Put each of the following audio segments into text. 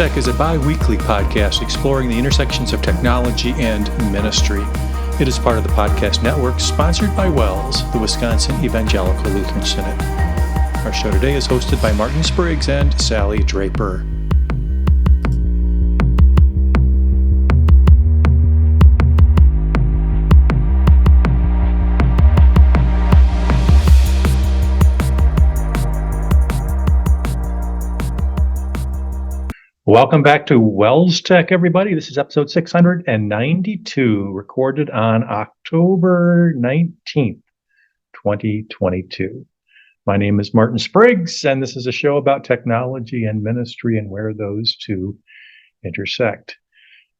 WELSTech is a bi-weekly podcast exploring the intersections of technology and ministry. It is part of the podcast network sponsored by WELS, the Wisconsin Evangelical Lutheran Synod. Our show today is hosted by Martin Spriggs and Sally Draper. Welcome back to WELSTech, everybody. This is episode 692, recorded on October 19th, 2022. My name is Martin Spriggs, and this is a show about technology and ministry and where those two intersect.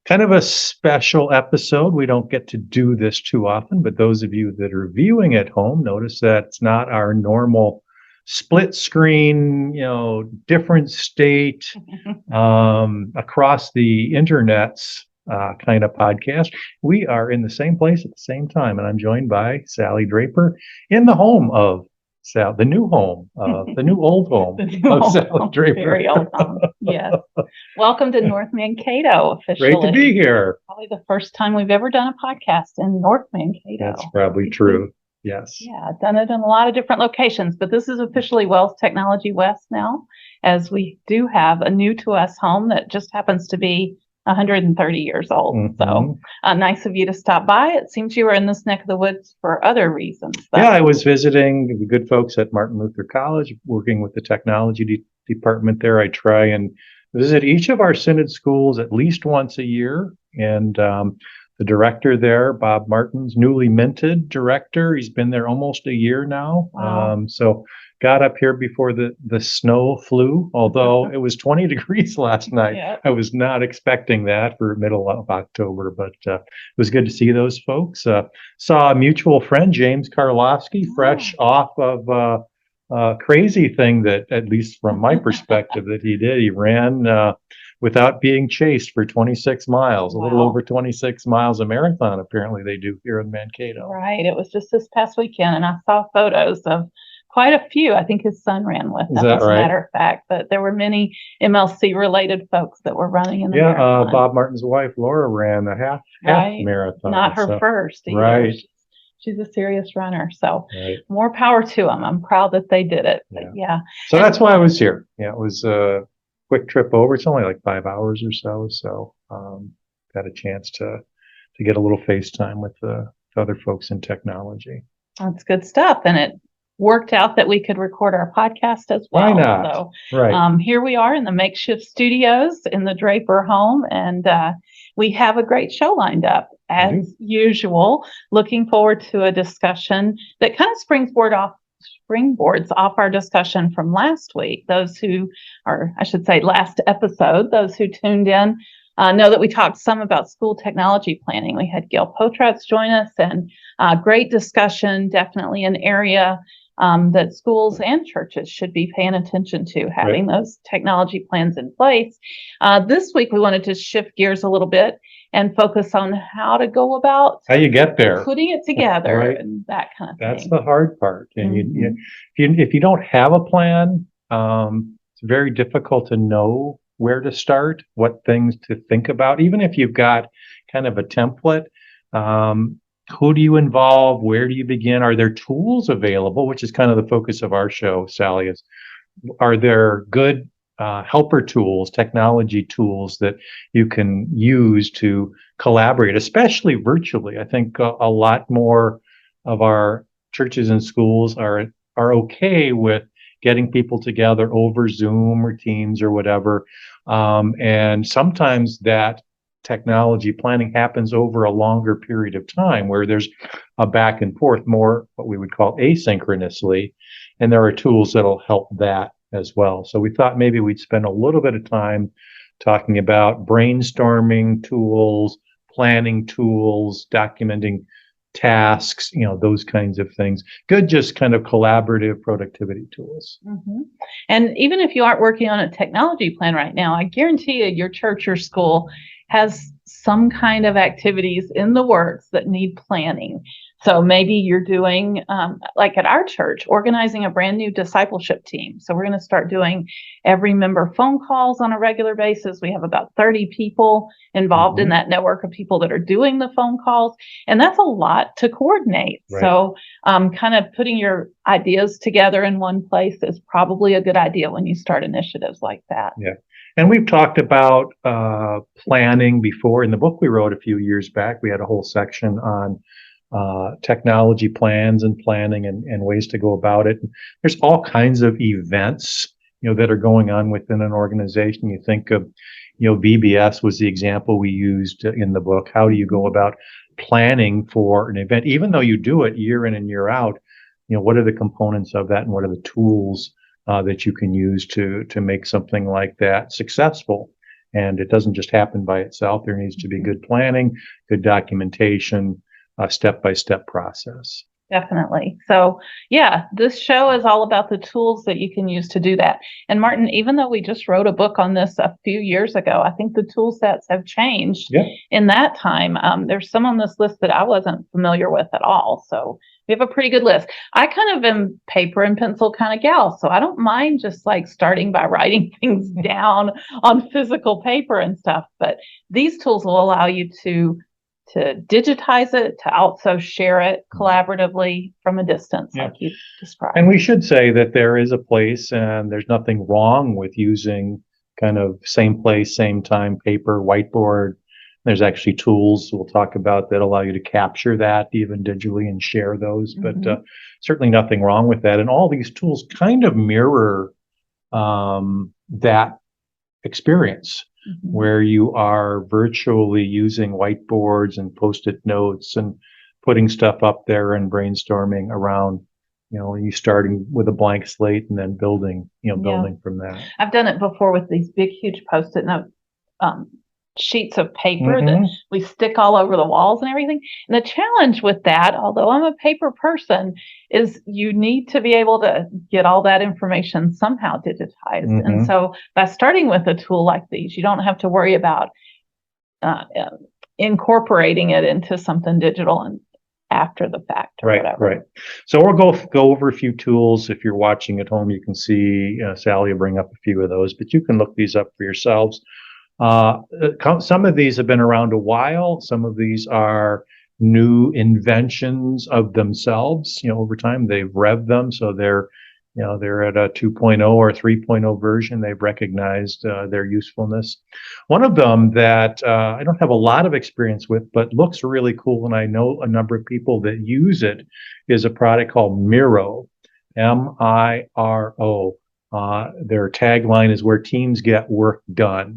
Kind of a special episode. We don't get to do this too often, but those of you that are viewing at home, notice that it's not our normal split screen, different state, across the internets kind of podcast. We are in the same place at the same time, and I'm joined by Sally Draper in the home of the new home, the new old home of Sally Draper. Very old home, yes. Welcome to North Mankato, officially. Great to be here. Probably the first time we've ever done a podcast in North Mankato. That's probably true. Yes. Yeah, I've done it in a lot of different locations, but this is officially WELS Technology West now, as we do have a new to us home that just happens to be 130 years old. Mm-hmm. So nice of you to stop by. It seems you were in this neck of the woods for other reasons. Yeah, I was visiting the good folks at Martin Luther College, working with the technology department there. I try and visit each of our synod schools at least once a year, and the director there, Bob Martin's newly minted director. He's been there almost a year now. Wow. So got up here before the snow flew, although it was 20 degrees last night. Yeah. I was not expecting that for middle of October, but it was good to see those folks. Saw a mutual friend, James Karlofsky, fresh off of a crazy thing that, at least from my perspective, that he did. He ran without being chased for 26 miles, a little over 26 miles, a marathon, apparently they do here in Mankato. Right. It was just this past weekend, and I saw photos of quite a few. I think his son ran with him, as a matter of fact. But there were many MLC-related folks that were running in the marathon. Bob Martin's wife, Laura, ran a half marathon. Not her first either. Right. She's a serious runner, so more power to them. I'm proud that they did it. But So that's why I was here. Yeah, it was a quick trip over. It's only like 5 hours or so. So got a chance to get a little FaceTime with the other folks in technology. That's good stuff. And it worked out that we could record our podcast as well. Why not? So here we are in the makeshift studios in the Draper home, and we have a great show lined up as usual. Looking forward to a discussion that kind of springboards off our discussion from last week. Those who last episode, those who tuned in know that we talked some about school technology planning. We had Gail Potratz join us, and great discussion, definitely an area that schools and churches should be paying attention to, having those technology plans in place. This week, we wanted to shift gears a little bit and focus on how to go about how you get there, putting it together, and that kind of thing. That's the hard part. And if you don't have a plan, it's very difficult to know where to start, what things to think about. Even if you've got kind of a template, who do you involve? Where do you begin? Are there tools available? Which is kind of the focus of our show, Sally, are there good helper tools, technology tools that you can use to collaborate, especially virtually? I think a lot more of our churches and schools are okay with getting people together over Zoom or Teams or whatever. And sometimes that technology planning happens over a longer period of time where there's a back and forth, more what we would call asynchronously. And there are tools that'll help that as well. So we thought maybe we'd spend a little bit of time talking about brainstorming tools, planning tools, documenting tasks, those kinds of things. Good, just kind of collaborative productivity tools. Mm-hmm. And even if you aren't working on a technology plan right now, I guarantee you your church or school has some kind of activities in the works that need planning. So maybe you're doing, like at our church, organizing a brand new discipleship team. So we're going to start doing every member phone calls on a regular basis. We have about 30 people involved in that network of people that are doing the phone calls. And that's a lot to coordinate. Right. So kind of putting your ideas together in one place is probably a good idea when you start initiatives like that. Yeah. And we've talked about planning before. In the book we wrote a few years back, we had a whole section on technology plans and planning and ways to go about it. There's all kinds of events, that are going on within an organization. You think of, VBS was the example we used in the book. How do you go about planning for an event, even though you do it year in and year out? What are the components of that, and what are the tools that you can use to make something like that successful? And it doesn't just happen by itself. There needs to be good planning, good documentation, a step-by-step process. Definitely. So yeah, this show is all about the tools that you can use to do that. And Martin, even though we just wrote a book on this a few years ago, I think the tool sets have changed in that time. There's some on this list that I wasn't familiar with at all. So we have a pretty good list. I kind of am paper and pencil kind of gal, so I don't mind just like starting by writing things down on physical paper and stuff. But these tools will allow you to digitize it, to also share it collaboratively from a distance, like you described. And we should say that there is a place, and there's nothing wrong with using kind of same place, same time paper, whiteboard. There's actually tools we'll talk about that allow you to capture that even digitally and share those, but certainly nothing wrong with that. And all these tools kind of mirror that experience, where you are virtually using whiteboards and Post-it notes and putting stuff up there and brainstorming around, you starting with a blank slate and then building from that. I've done it before with these big, huge Post-it note sheets of paper that we stick all over the walls and everything. And the challenge with that, although I'm a paper person, is you need to be able to get all that information somehow digitized. And so by starting with a tool like these, you don't have to worry about incorporating it into something digital and after the fact or whatever. Right. So we'll go over a few tools. If you're watching at home, you can see Sally will bring up a few of those, but you can look these up for yourselves. Some of these have been around a while. Some of these are new inventions of themselves. Over time they've revved them, so they're at a 2.0 or 3.0 version. They've recognized their usefulness. One of them that I don't have a lot of experience with, but looks really cool, and I know a number of people that use it, is a product called Miro, Miro. Their tagline is "Where teams get work done."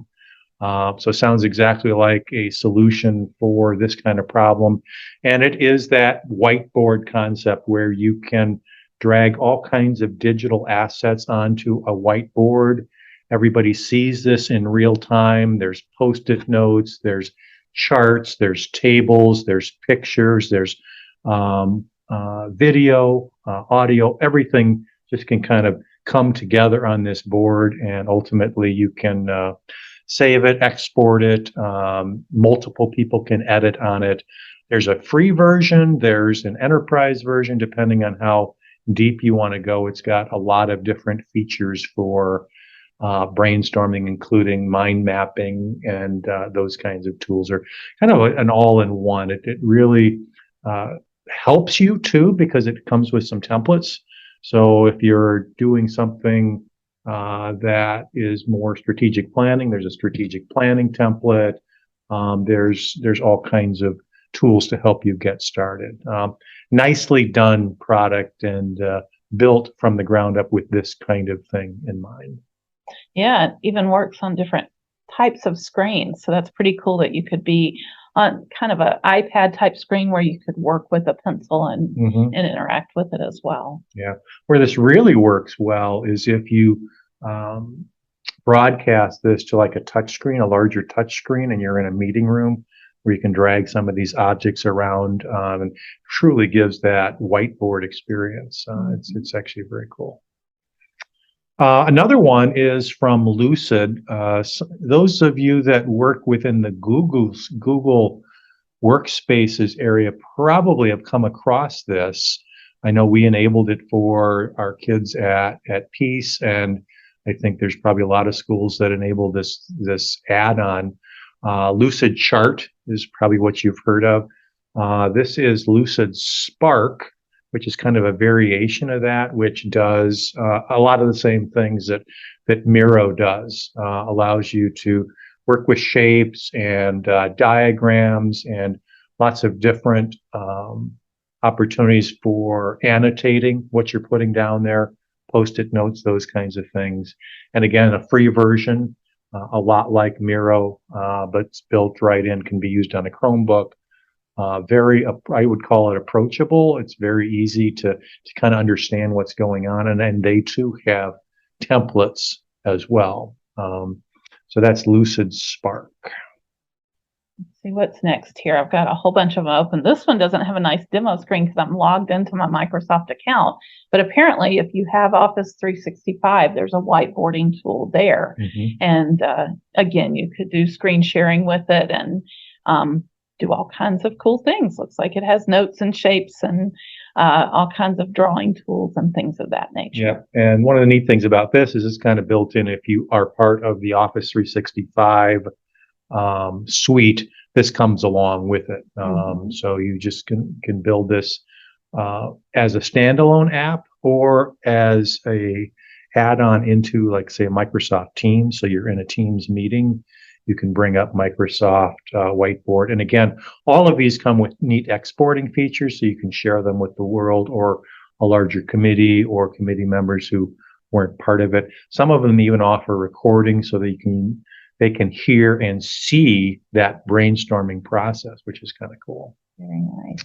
So it sounds exactly like a solution for this kind of problem. And it is that whiteboard concept where you can drag all kinds of digital assets onto a whiteboard. Everybody sees this in real time. There's Post-it notes, there's charts, there's tables, there's pictures, there's video, audio, everything just can kind of come together on this board, and ultimately you can save it, export it. Multiple people can edit on it. There's a free version. There's an enterprise version, depending on how deep you want to go. It's got a lot of different features for brainstorming, including mind mapping, and those kinds of tools are kind of an all-in-one. It really helps you too, because it comes with some templates. So if you're doing something that is more strategic planning, there's a strategic planning template. There's all kinds of tools to help you get started. Nicely done product, and built from the ground up with this kind of thing in mind. Yeah, it even works on different types of screens. So that's pretty cool that you could be on kind of an iPad type screen where you could work with a pencil and interact with it as well. Yeah. Where this really works well is if you broadcast this to like a touch screen, a larger touch screen, and you're in a meeting room where you can drag some of these objects around, and truly gives that whiteboard experience. It's actually very cool. Another one is from Lucid. Those of you that work within the Google Workspaces area probably have come across this. I know we enabled it for our kids at Peace, and I think there's probably a lot of schools that enable this add-on. Lucid Chart is probably what you've heard of. This is Lucid Spark, which is kind of a variation of that, which does a lot of the same things that Miro does. Allows you to work with shapes and diagrams and lots of different opportunities for annotating what you're putting down there, post-it notes, those kinds of things. And again, a free version, a lot like Miro, but it's built right in, can be used on a Chromebook. I would call it approachable. It's very easy to kind of understand what's going on. And then they too have templates as well. So that's Lucid Spark. Let's see what's next here. I've got a whole bunch of them open. This one doesn't have a nice demo screen because I'm logged into my Microsoft account. But apparently, if you have Office 365, there's a whiteboarding tool there. Mm-hmm. And again, you could do screen sharing with it and do all kinds of cool things. Looks like it has notes and shapes and all kinds of drawing tools and things of that nature. Yeah, and one of the neat things about this is it's kind of built in. If you are part of the Office 365 suite, this comes along with it. So you just can build this as a standalone app or as a add-on into, like, say, Microsoft Teams. So you're in a Teams meeting, you can bring up Microsoft Whiteboard. And again, all of these come with neat exporting features, so you can share them with the world or a larger committee or committee members who weren't part of it. Some of them even offer recording so that they can hear and see that brainstorming process, which is kind of cool. Very nice.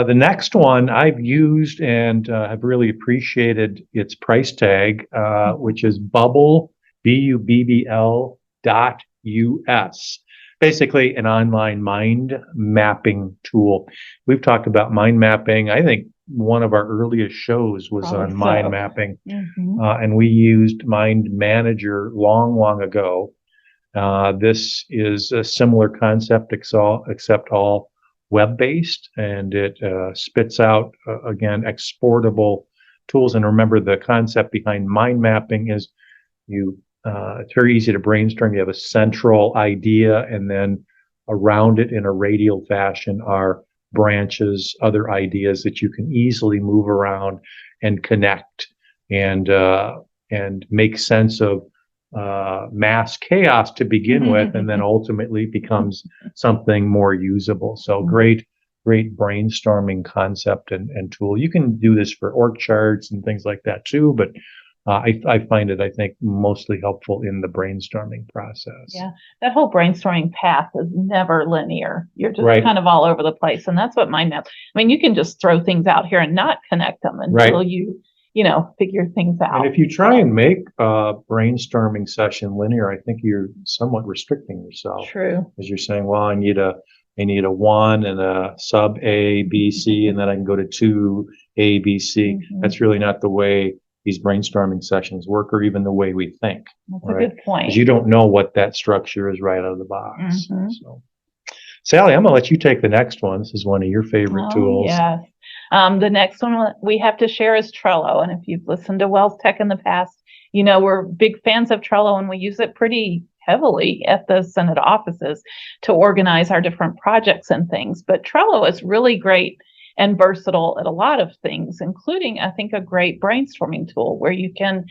The next one I've used and have really appreciated its price tag, which is Bubble, BUBBL .us. Basically an online mind mapping tool. We've talked about mind mapping. I think one of our earliest shows was on mind mapping. And we used Mind Manager long ago. This is a similar concept, except all web-based, and it spits out, again, exportable tools. And remember, the concept behind mind mapping is it's very easy to brainstorm. You have a central idea, and then around it in a radial fashion are branches, other ideas that you can easily move around and connect and make sense of mass chaos to begin with, and then ultimately becomes something more usable. So great brainstorming concept and tool. You can do this for org charts and things like that too, but I find it, I think, mostly helpful in the brainstorming process. Yeah, that whole brainstorming path is never linear. You're just Right. kind of all over the place. And that's what mind map. I mean, you can just throw things out here and not connect them until you figure things out. And if you try and make a brainstorming session linear, I think you're somewhat restricting yourself. True. Because you're saying, well, I need a 1 and a sub A, B, C, and then I can go to 2, A, B, C. That's really not the way these brainstorming sessions work, or even the way we think. That's a good point. Because you don't know what that structure is right out of the box. So, Sally, I'm gonna let you take the next one. This is one of your favorite tools. Yes. The next one we have to share is Trello. And if you've listened to WELSTech in the past, we're big fans of Trello, and we use it pretty heavily at the Senate offices to organize our different projects and things. But Trello is really great and versatile at a lot of things, including, I think, a great brainstorming tool where you can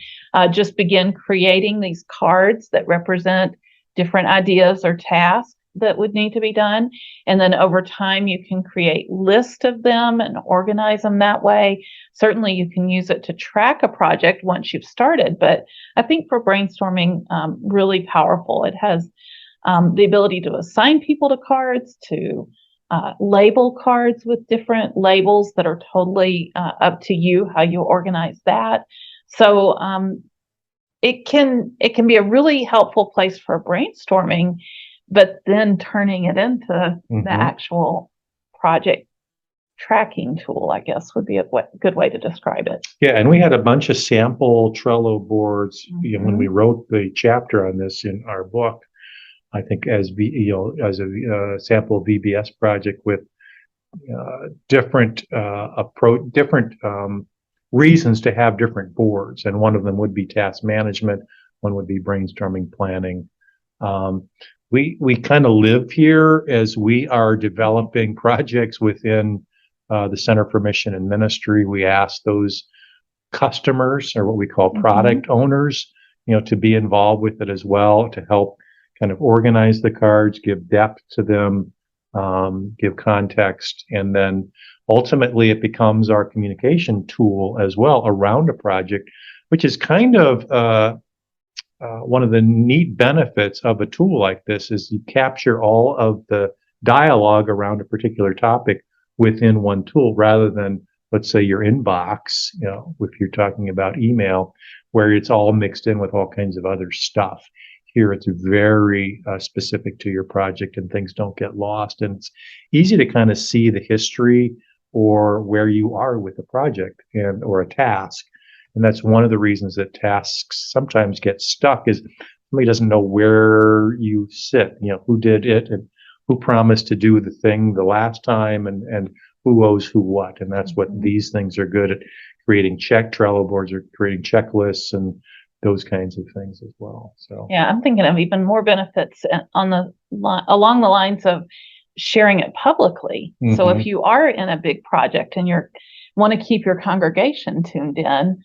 just begin creating these cards that represent different ideas or tasks that would need to be done. And then over time, you can create lists of them and organize them that way. Certainly, you can use it to track a project once you've started. But I think for brainstorming, really powerful. It has the ability to assign people to cards, to label cards with different labels that are totally up to you, how you organize that. So it can be a really helpful place for brainstorming, but then turning it into the actual project tracking tool, I guess, would be a good way to describe it. Yeah, and we had a bunch of sample Trello boards when we wrote the chapter on this in our book. I think as as a sample VBS project with different reasons to have different boards, and one of them would be task management, one would be brainstorming, planning. We kind of live here as we are developing projects within the Center for Mission and Ministry. We ask those customers, or what we call product owners, to be involved with it as well, to help kind of organize the cards, give depth to them, give context, and then ultimately it becomes our communication tool as well around a project, which is kind of one of the neat benefits of a tool like this is you capture all of the dialogue around a particular topic within one tool rather than, let's say, your inbox, if you're talking about email, where it's all mixed in with all kinds of other stuff. Here, it's very specific to your project and things don't get lost. And it's easy to kind of see the history or where you are with a project or a task. And that's one of the reasons that tasks sometimes get stuck is somebody doesn't know where you sit, who did it and who promised to do the thing the last time and who owes who what. And that's what these things are good at creating. Trello boards are creating checklists and those kinds of things as well. So yeah, I'm thinking of even more benefits along the lines of sharing it publicly. So if you are in a big project and you want to keep your congregation tuned in,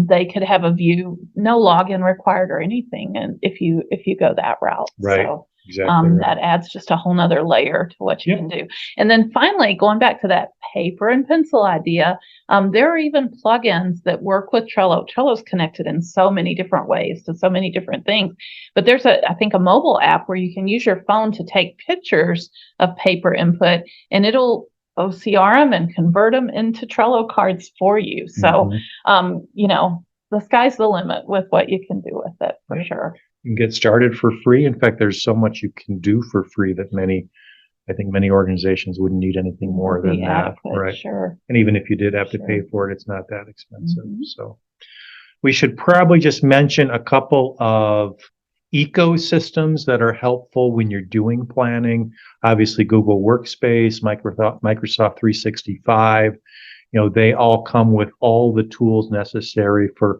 they could have a view, no login required or anything. And if you go that route, right. So exactly right. that adds just a whole nother layer to what you can do. And then finally, going back to that paper and pencil idea, there are even plugins that work with Trello. Trello's connected in so many different ways to so many different things. But there's I think a mobile app where you can use your phone to take pictures of paper input, and it'll OCR them and convert them into Trello cards for you. So, the sky's the limit with what you can do with it, for sure. You can get started for free. In fact, there's so much you can do for free that I think many organizations wouldn't need anything more than that. Right. Sure. And even if you did have to pay for it, it's not that expensive. So we should probably just mention a couple of ecosystems that are helpful when you're doing planning. Obviously, Google Workspace, Microsoft 365, they all come with all the tools necessary for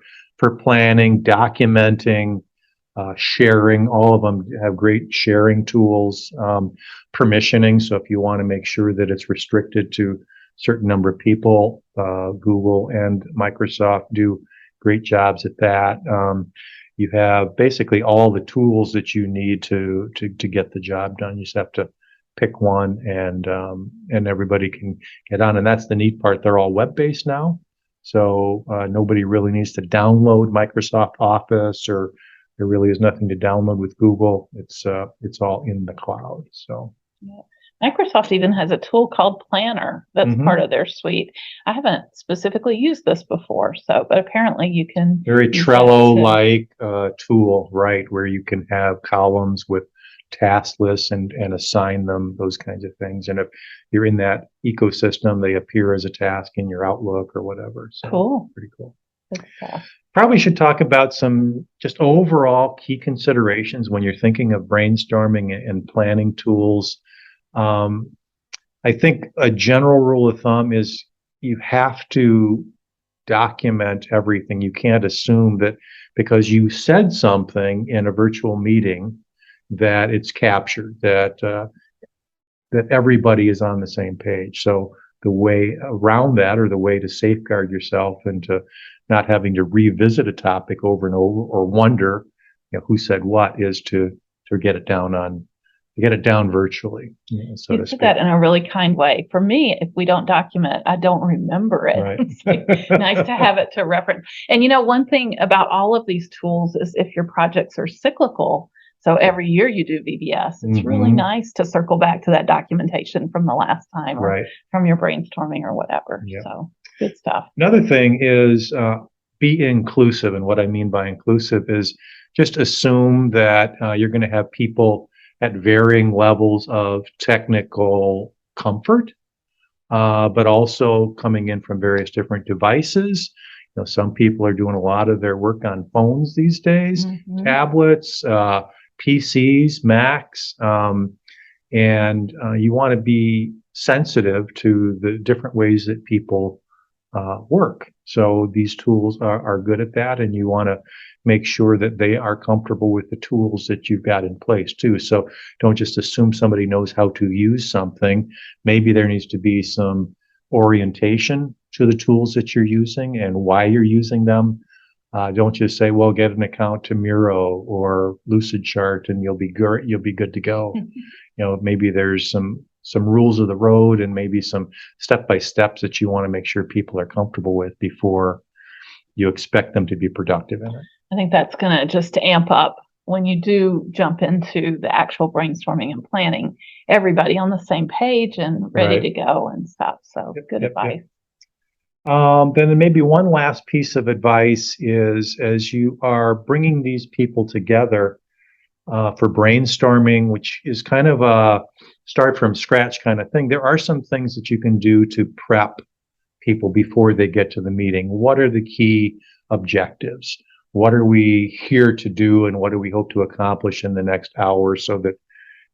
planning, documenting, sharing. All of them have great sharing tools, permissioning. So if you want to make sure that it's restricted to a certain number of people, Google and Microsoft do great jobs at that. You have basically all the tools that you need to get the job done. You just have to pick one, and everybody can get on. And that's the neat part. They're all web-based now, so nobody really needs to download Microsoft Office, or there really is nothing to download with Google. It's all in the cloud. So. Yeah. Microsoft even has a tool called Planner that's part of their suite. I haven't specifically used this before, but apparently you can. Very Trello-like tool, right, where you can have columns with task lists and assign them, those kinds of things. And if you're in that ecosystem, they appear as a task in your Outlook or whatever. So cool. Pretty cool. Good stuff. Probably should talk about some just overall key considerations when you're thinking of brainstorming and planning tools. I think a general rule of thumb is you have to document everything. You can't assume that because you said something in a virtual meeting that it's captured, that everybody is on the same page. So the way around that, or the way to safeguard yourself and to not having to revisit a topic over and over or wonder who said what, is to get it down virtually. So you put that in a really kind way. For me, if we don't document, I don't remember it. Right. It's nice to have it to reference. And one thing about all of these tools is if your projects are cyclical, so every year you do VBS, it's really nice to circle back to that documentation from the last time, or from your brainstorming or whatever. Yep. So good stuff. Another thing is be inclusive. And what I mean by inclusive is just assume that you're going to have people at varying levels of technical comfort, but also coming in from various different devices. Some people are doing a lot of their work on phones these days, tablets, PCs, Macs, and you want to be sensitive to the different ways that people work. So these tools are good at that, and you want to make sure that they are comfortable with the tools that you've got in place too. So don't just assume somebody knows how to use something. Maybe there needs to be some orientation to the tools that you're using and why you're using them. Don't just say, well, get an account to Miro or Lucid Chart and you'll be good to go. Maybe there's some rules of the road and maybe some step-by-steps that you want to make sure people are comfortable with before you expect them to be productive in it. I think that's going to just amp up when you do jump into the actual brainstorming and planning, everybody on the same page and ready to go and stuff. So good advice. Then maybe one last piece of advice is, as you are bringing these people together for brainstorming, which is kind of a start from scratch kind of thing, there are some things that you can do to prep people before they get to the meeting. What are the key objectives? What are we here to do, and what do we hope to accomplish in the next hour, so that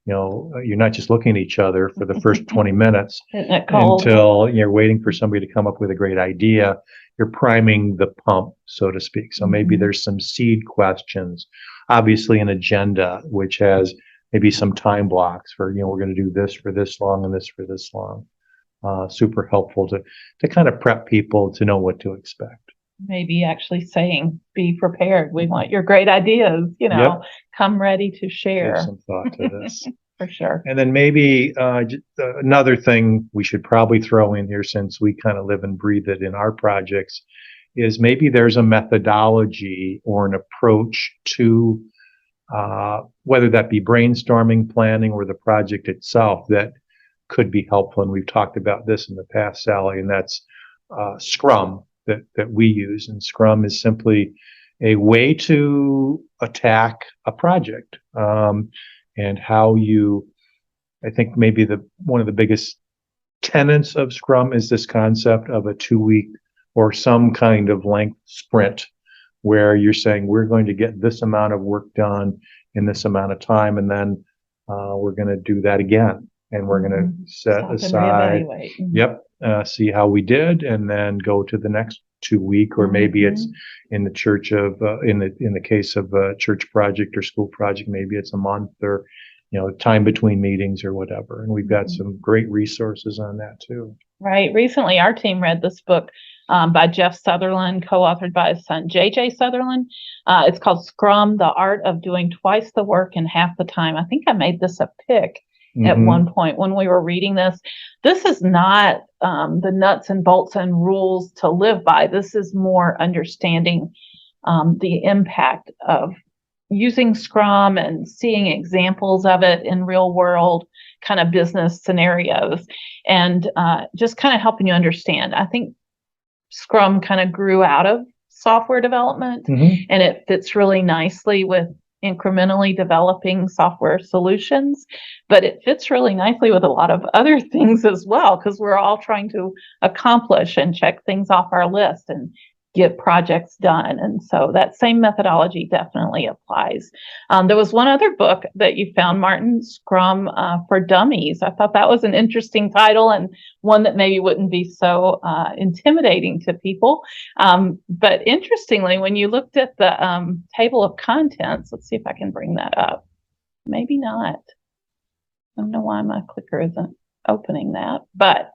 you're not just looking at each other for the first 20 minutes until you're waiting for somebody to come up with a great idea. You're priming the pump, so to speak. So maybe there's some seed questions, obviously an agenda, which has maybe some time blocks for, we're going to do this for this long and this for this long. Super helpful to kind of prep people to know what to expect. Maybe actually saying, be prepared. We want your great ideas, come ready to share. Give some thought to this. For sure. And then maybe another thing we should probably throw in here, since we kind of live and breathe it in our projects, is maybe there's a methodology or an approach to whether that be brainstorming, planning, or the project itself that could be helpful. And we've talked about this in the past, Sally, and that's Scrum that we use. And Scrum is simply a way to attack a project. And how I think maybe one of the biggest tenets of Scrum is this concept of a 2-week or some kind of length sprint, where you're saying we're going to get this amount of work done in this amount of time, and then we're going to do that again, and we're going to set aside, see how we did, and then go to the next 2-week, or maybe it's in the church of in the case of a church project or school project, maybe it's a month, or time between meetings or whatever. And we've got some great resources on that too. Right. Recently, our team read this book by Jeff Sutherland, co-authored by his son, J.J. Sutherland. It's called Scrum, The Art of Doing Twice the Work in Half the Time. I think I made this a pick at one point when we were reading this. This is not the nuts and bolts and rules to live by. This is more understanding the impact of using Scrum and seeing examples of it in real world kind of business scenarios, and just kind of helping you understand. I think Scrum kind of grew out of software development, and it fits really nicely with incrementally developing software solutions, but it fits really nicely with a lot of other things as well, because we're all trying to accomplish and check things off our list and get projects done. And so that same methodology definitely applies. There was one other book that you found, Martin, Scrum for Dummies. I thought that was an interesting title, and one that maybe wouldn't be so intimidating to people. But interestingly, when you looked at the table of contents, let's see if I can bring that up. Maybe not. I don't know why my clicker isn't opening that, but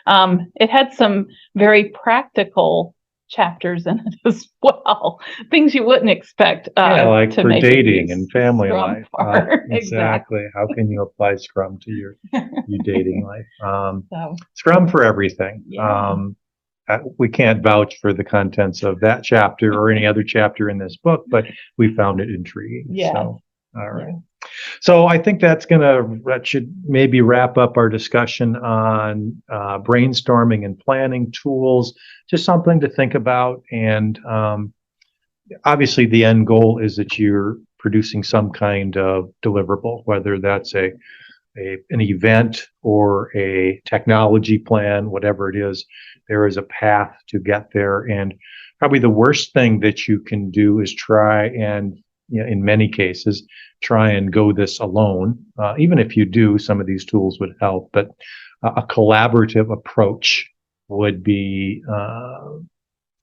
it had some very practical chapters in it as well, things you wouldn't expect like to for dating use and family Scrum life. for. Exactly. How can you apply Scrum to your dating life? So, Scrum for everything. We can't vouch for the contents of that chapter or any other chapter in this book, but we found it intriguing. So, all right. So I think that should maybe wrap up our discussion on brainstorming and planning tools. Just something to think about. And obviously the end goal is that you're producing some kind of deliverable, whether that's an event or a technology plan, whatever it is. There is a path to get there. And probably the worst thing that you can do is try and in many cases, try and go this alone. Even if you do, some of these tools would help, but a collaborative approach would be,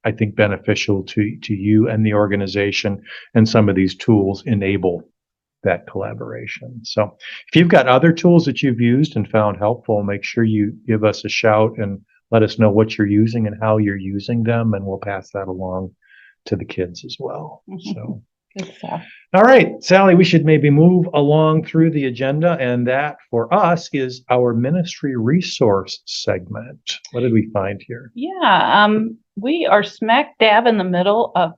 I think, beneficial to you and the organization, and some of these tools enable that collaboration. So if you've got other tools that you've used and found helpful, make sure you give us a shout and let us know what you're using and how you're using them, and we'll pass that along to the kids as well. So good stuff. All right, Sally, we should maybe move along through the agenda, and that for us is our ministry resource segment. What did we find here? Yeah, we are smack dab in the middle of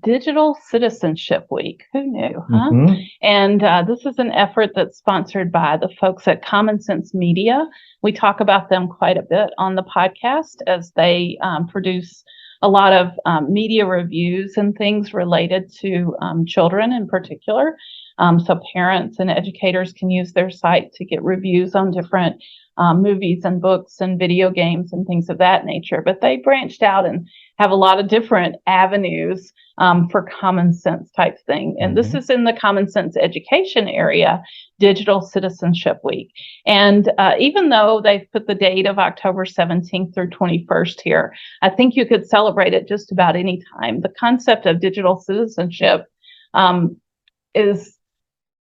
Digital Citizenship Week. Who knew, huh? Mm-hmm. And this is an effort that's sponsored by the folks at Common Sense Media. We talk about them quite a bit on the podcast, as they produce a lot of media reviews and things related to children in particular. So parents and educators can use their site to get reviews on different movies and books and video games and things of that nature. But they branched out and have a lot of different avenues for common sense type thing. And this is in the common sense education area, Digital Citizenship Week. And even though they've put the date of October 17th through 21st here, I think you could celebrate it just about any time. The concept of digital citizenship is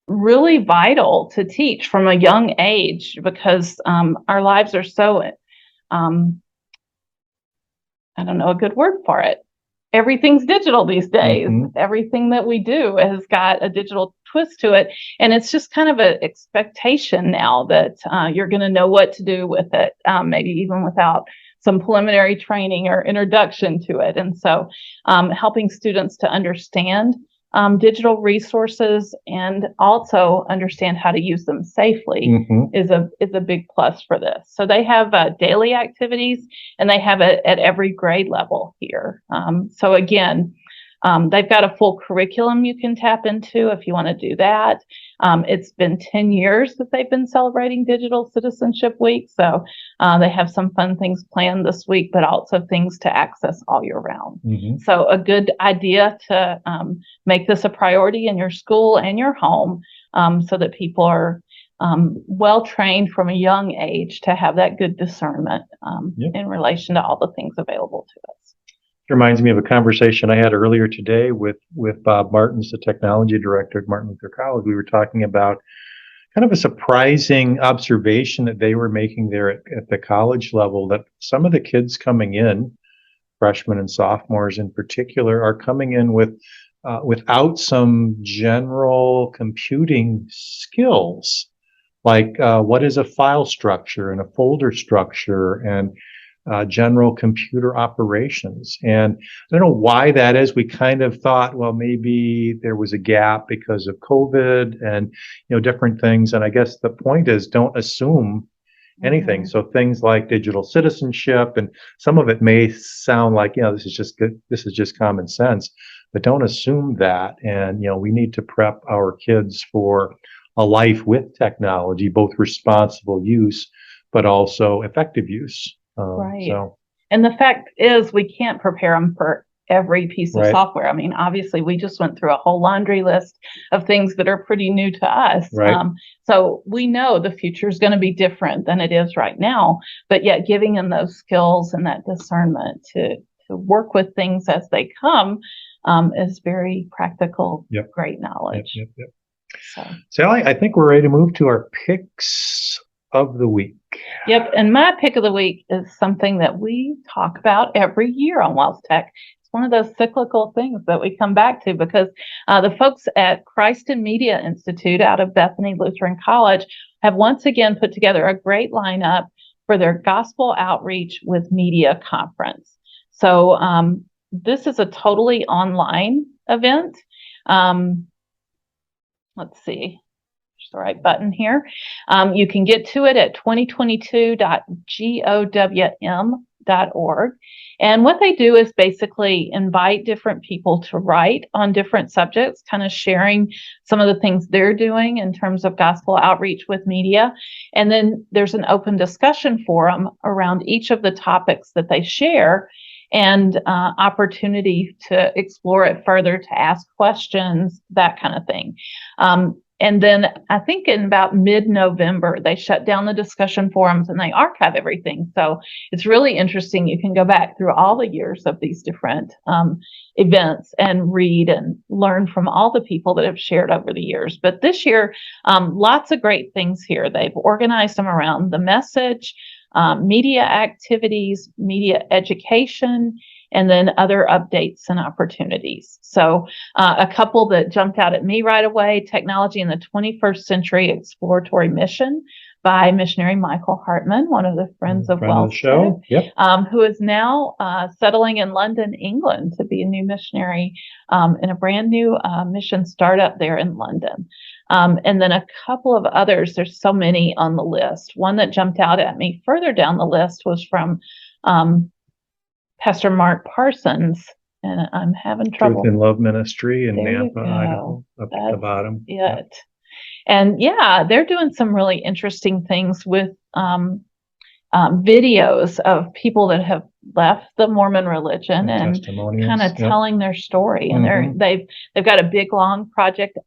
really vital to teach from a young age, because our lives are so, I don't know a good word for it. Everything's digital these days. Everything that we do has got a digital twist to it. And it's just kind of an expectation now that you're going to know what to do with it, maybe even without some preliminary training or introduction to it. And so helping students to understand digital resources and also understand how to use them safely is a big plus for this. So they have daily activities, and they have it at every grade level here. So again, they've got a full curriculum you can tap into if you want to do that. It's been 10 years that they've been celebrating Digital Citizenship Week. So they have some fun things planned this week, but also things to access all year round. So a good idea to make this a priority in your school and your home, so that people are well trained from a young age to have that good discernment in relation to all the things available to us. Reminds me of a conversation I had earlier today with Bob Martins, the technology director at Martin Luther College. We were talking about kind of a surprising observation that they were making there at the college level, that some of the kids coming in, freshmen and sophomores in particular, are coming in without some general computing skills, like what is a file structure and a folder structure and general computer operations. And I don't know why that is. We kind of thought, well, maybe there was a gap because of COVID and, different things. And I guess the point is, don't assume anything. So things like digital citizenship, and some of it may sound like, this is just good. This is just common sense, but don't assume that. And, we need to prep our kids for a life with technology, both responsible use, but also effective use. Right. So, and the fact is, we can't prepare them for every piece of software. I mean, obviously, we just went through a whole laundry list of things that are pretty new to us. Right. So we know the future is going to be different than it is right now, but yet giving them those skills and that discernment to work with things as they come is very practical, great knowledge. Yep. So, Sally, I think we're ready to move to our picks of the week. Yep. And my pick of the week is something that we talk about every year on WELSTech. It's one of those cyclical things that we come back to, because the folks at Christ and Media Institute out of Bethany Lutheran College have once again put together a great lineup for their Gospel Outreach with Media conference. So this is a totally online event. Let's see. The right button here. You can get to it at 2022.gowm.org. And what they do is basically invite different people to write on different subjects, kind of sharing some of the things they're doing in terms of gospel outreach with media. And then there's an open discussion forum around each of the topics that they share. and opportunity to explore it further, to ask questions, that kind of thing. And then I think in about mid-November, they shut down the discussion forums and they archive everything. So it's really interesting. You can go back through all the years of these different events and read and learn from all the people that have shared over the years. But this year, lots of great things here. They've organized them around the message, media activities, media education, and then other updates and opportunities. So a couple that jumped out at me right away: Technology in the 21st Century Exploratory Mission by missionary Michael Hartman, one of the friends of WELSTech, yep. who is now settling in London, England, to be a new missionary in a brand new mission startup there in London. And then a couple of others. There's so many on the list. One that jumped out at me further down the list was from Pastor Mark Parsons, and I'm having trouble. Truth in Love Ministry in There you Nampa, go. Idaho, up at the bottom. It. And yeah, they're doing some really interesting things with videos of people that have left the Mormon religion and kind of telling their story. And they've got a big, long project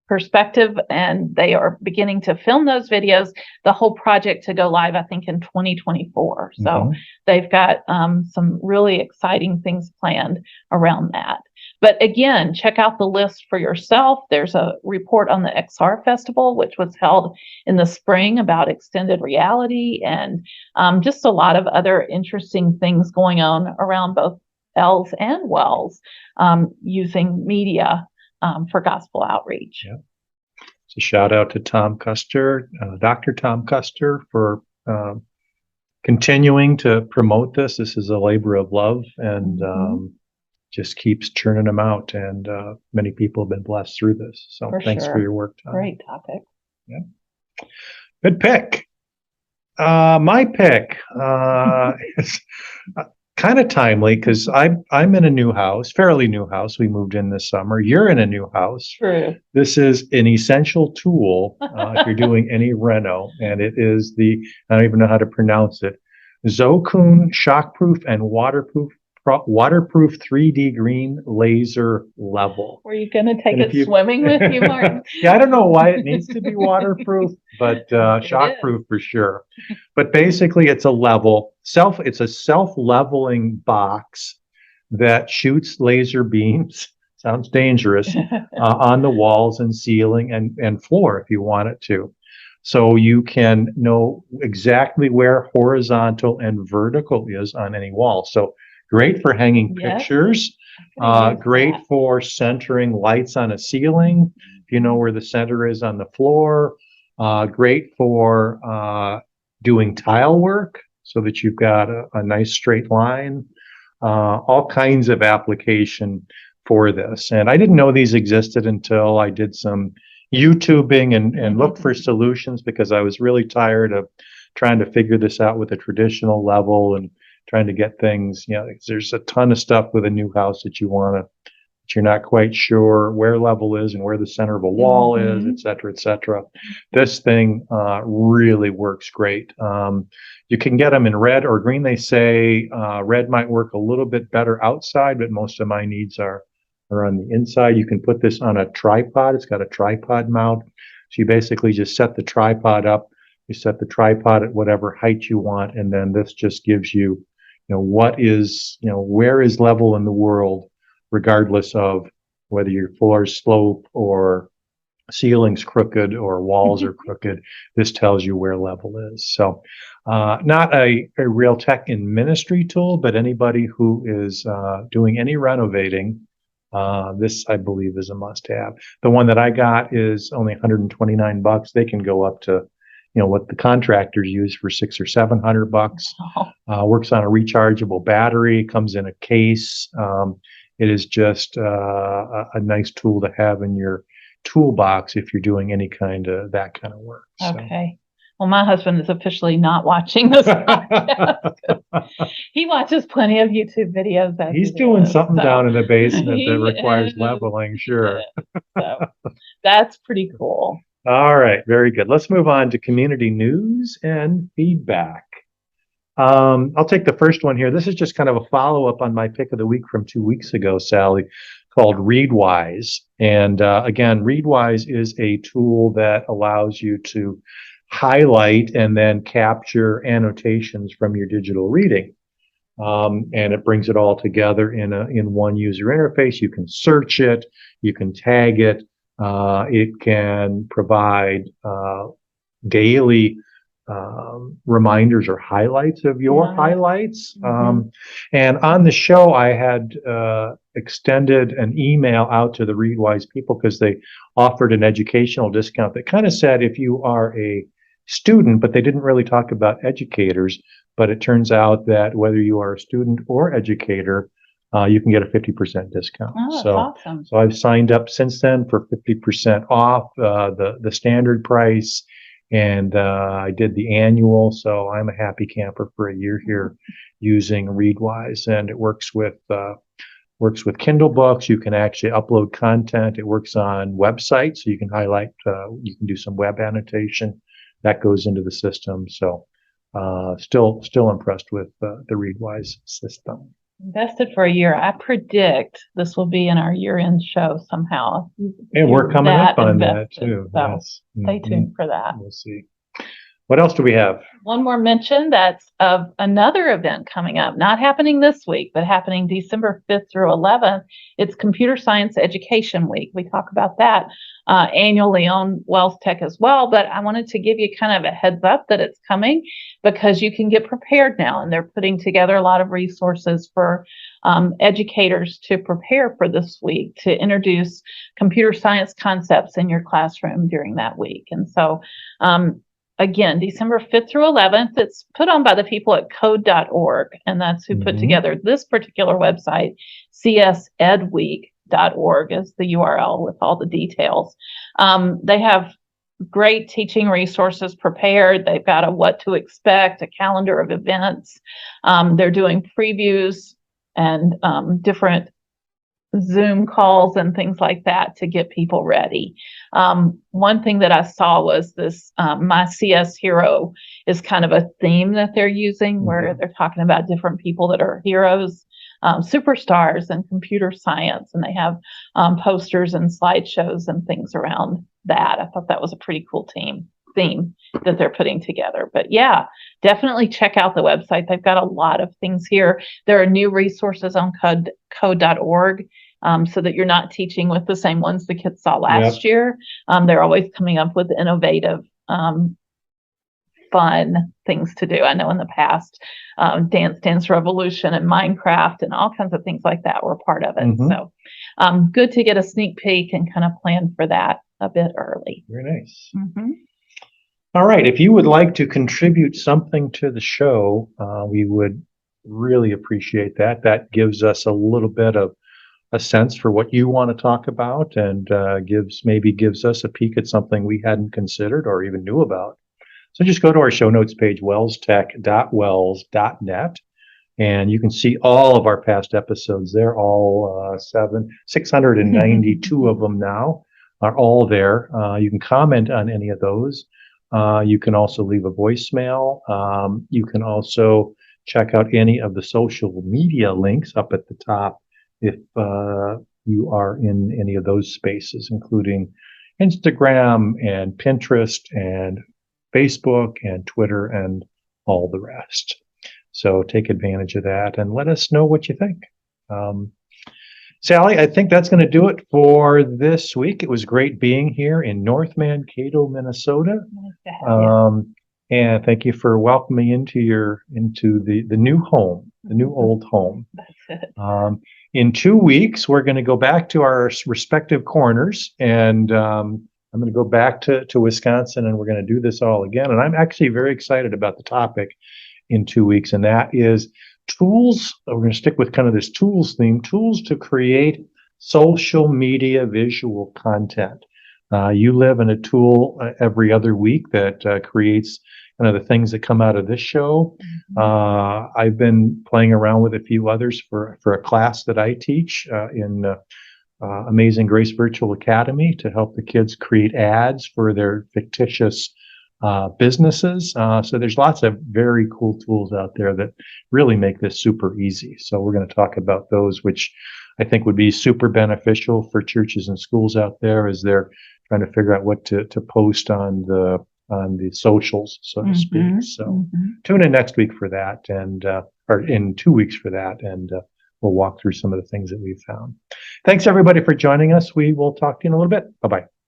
perspective, and they are beginning to film those videos, the whole project to go live, I think, in 2024. So they've got some really exciting things planned around that. But again, check out the list for yourself. There's a report on the XR Festival, which was held in the spring, about extended reality, and just a lot of other interesting things going on around both ELS and WELS using media for gospel outreach. Yeah. So shout out to Tom Custer, Dr. Tom Custer, for continuing to promote this. This is a labor of love, and just keeps churning them out. And many people have been blessed through this. So thanks for your work, Tom. Great topic. Yeah. Good pick. My pick is kind of timely because I'm in a new house, fairly new house. We moved in this summer. You're in a new house. True. This is an essential tool if you're doing any reno, and it is I don't even know how to pronounce it, Zokun shockproof and waterproof 3D green laser level. Were you going to take it swimming with you, Martin? Yeah, I don't know why it needs to be waterproof, but shockproof for sure. But basically, it's a self-leveling box that shoots laser beams. Sounds dangerous on the walls and ceiling and floor if you want it to. So you can know exactly where horizontal and vertical is on any wall. So great for hanging pictures, great for centering lights on a ceiling, if you know where the center is on the floor, great for doing tile work so that you've got a nice straight line, all kinds of application for this. And I didn't know these existed until I did some YouTubing and looked for solutions, because I was really tired of trying to figure this out with a traditional level and trying to get things, there's a ton of stuff with a new house that you're not quite sure where level is and where the center of a wall is, et cetera, et cetera. This thing really works great. You can get them in red or green. They say red might work a little bit better outside, but most of my needs are on the inside. You can put this on a tripod. It's got a tripod mount. So you basically just set the tripod up. You set the tripod at whatever height you want, and then this just gives you, where is level in the world, regardless of whether your floor's slope or ceiling's crooked or walls are crooked. This tells you where level is. So not a real tech in ministry tool, but anybody who is doing any renovating, this I believe is a must-have. The one that I got is only $129. They can go up to what the contractors use for $600 or $700. Works on a rechargeable battery, comes in a case. It is just a nice tool to have in your toolbox if you're doing any kind of work. Okay. Well, my husband is officially not watching this podcast. He watches plenty of YouTube videos. He's doing something down in the basement that requires leveling, sure. So that's pretty cool. All right, very good. Let's move on to community news and feedback. I'll take the first one here. This is just kind of a follow-up on my pick of the week from 2 weeks ago, Sally, called Readwise. And again, Readwise is a tool that allows you to highlight and then capture annotations from your digital reading. And it brings it all together in one user interface. You can search it, you can tag it, it can provide daily reminders or highlights of your highlights. And on the show, I had extended an email out to the Readwise people because they offered an educational discount that kind of said if you are a student, but they didn't really talk about educators. But it turns out that whether you are a student or educator, you can get a 50% discount. Oh, that's awesome. So I've signed up since then for 50% off the standard price. And I did the annual, so I'm a happy camper for a year here using Readwise, and it works with Kindle books. You can actually upload content. It works on websites, so you can highlight. You can do some web annotation that goes into the system. So still impressed with the Readwise system. Invested for a year. I predict this will be in our year-end show somehow. And we're coming up on that too. So yes. stay tuned for that. We'll see. What else do we have? One more mention that's of another event coming up, not happening this week, but happening December 5th through 11th. It's Computer Science Education Week. We talk about that annually on WELSTech as well, but I wanted to give you kind of a heads up that it's coming because you can get prepared now, and they're putting together a lot of resources for educators to prepare for this week, to introduce computer science concepts in your classroom during that week. And so again, December 5th through 11th, it's put on by the people at code.org, and that's who put together this particular website. csedweek.org is the URL with all the details. They have great teaching resources prepared. They've got a what to expect, a calendar of events. They're doing previews and different Zoom calls and things like that to get people ready. One thing that I saw was this, My CS Hero is kind of a theme that they're using where they're talking about different people that are heroes, superstars in computer science, and they have posters and slideshows and things around that. I thought that was a pretty cool theme that they're putting together. But yeah, definitely check out the website. They've got a lot of things here. There are new resources on code.org so that you're not teaching with the same ones the kids saw last year. They're always coming up with innovative, fun things to do. I know in the past, Dance Dance Revolution and Minecraft and all kinds of things like that were part of it. So good to get a sneak peek and kind of plan for that a bit early. Very nice. All right. If you would like to contribute something to the show, we would really appreciate that. That gives us a little bit of a sense for what you want to talk about, and gives us a peek at something we hadn't considered or even knew about. So just go to our show notes page, wellstech.wells.net, and you can see all of our past episodes. They're all 692 of them now are all there. You can comment on any of those. You can also leave a voicemail. You can also check out any of the social media links up at the top if you are in any of those spaces, including Instagram and Pinterest and Facebook and Twitter and all the rest. So take advantage of that and let us know what you think. Sally, I think that's going to do it for this week. It was great being here in North Mankato, Minnesota. Nice to have you. And thank you for welcoming into the new home, the new old home. That's it. In 2 weeks, we're going to go back to our respective corners, and I'm going to go back to Wisconsin, and we're going to do this all again. And I'm actually very excited about the topic in 2 weeks, and that is tools. We're going to stick with kind of this tools theme, tools to create social media visual content. You live in a tool every other week that creates kind of the things that come out of this show. I've been playing around with a few others for a class that I teach in Amazing Grace Virtual Academy to help the kids create ads for their fictitious businesses. So there's lots of very cool tools out there that really make this super easy. So we're going to talk about those, which I think would be super beneficial for churches and schools out there as they're trying to figure out what to post on the socials, so to speak. So tune in next week for that, and or in 2 weeks for that, and we'll walk through some of the things that we've found. Thanks everybody for joining us. We will talk to you in a little bit. Bye-bye.